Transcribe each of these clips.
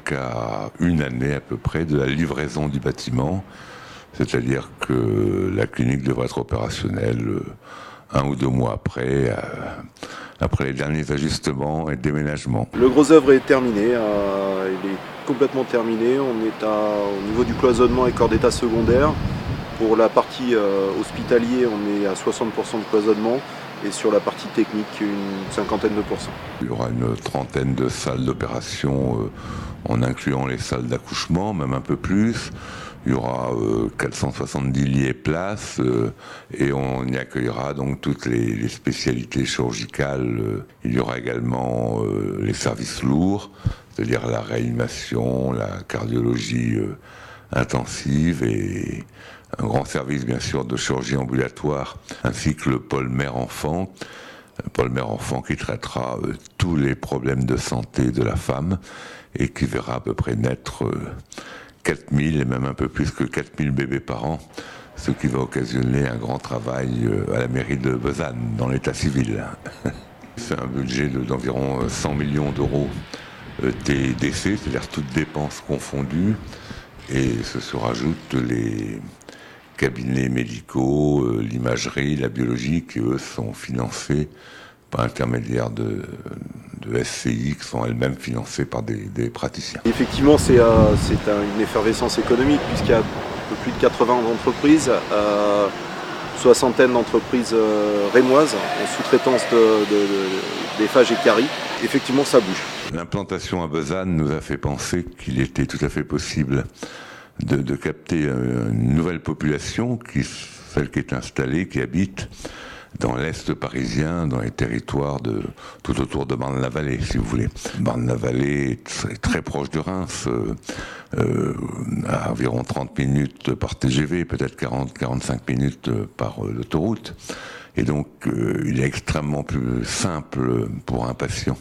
qu'à une année à peu près de la livraison du bâtiment. C'est-à-dire que la clinique devrait être opérationnelle 1 ou 2 mois après les derniers ajustements et déménagements. Le gros œuvre est terminé, il est complètement terminé. On est au niveau du cloisonnement et corps d'état secondaire. Pour la partie hospitalier, on est à 60% de cloisonnement. Et sur la partie technique, une cinquantaine de pourcents. Il y aura une trentaine de salles d'opération en incluant les salles d'accouchement, même un peu plus. Il y aura 470 lits et places et on y accueillera donc toutes les spécialités chirurgicales. Il y aura également les services lourds, c'est-à-dire la réanimation, la cardiologie intensive et un grand service bien sûr de chirurgie ambulatoire, ainsi que le pôle mère-enfant. Pôle mère-enfant qui traitera tous les problèmes de santé de la femme et qui verra à peu près naître 4000 et même un peu plus que 4000 bébés par an, ce qui va occasionner un grand travail à la mairie de Besançon, dans l'état civil. C'est un budget d'environ 100 millions d'euros TDC, c'est-à-dire toutes dépenses confondues, et ce se rajoutent les cabinets médicaux, l'imagerie, la biologie, qui eux sont financés par l'intermédiaire de SCI, qui sont elles-mêmes financées par des praticiens. Effectivement, c'est une effervescence économique, puisqu'il y a un peu plus de 80 entreprises, soixantaine d'entreprises rémoises en sous-traitance d'Eiffage et Cary. Effectivement, ça bouge. L'implantation à Besançon nous a fait penser qu'il était tout à fait possible de capter une nouvelle population, celle qui est installée, qui habite dans l'Est parisien, dans les territoires tout autour de Marne-la-Vallée, si vous voulez. Marne-la-Vallée est très proche de Reims, à environ 30 minutes par TGV, peut-être 40-45 minutes par l'autoroute. Et donc, il est extrêmement plus simple pour un patient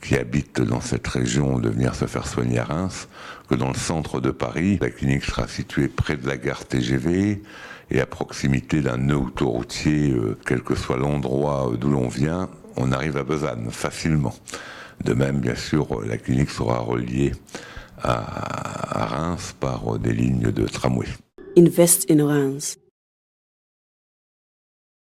qui habite dans cette région de venir se faire soigner à Reims que dans le centre de Paris. La clinique sera située près de la gare TGV et à proximité d'un nœud autoroutier, quel que soit l'endroit d'où l'on vient, on arrive à Besançon facilement. De même, bien sûr, la clinique sera reliée à Reims par des lignes de tramway. Invest in Reims.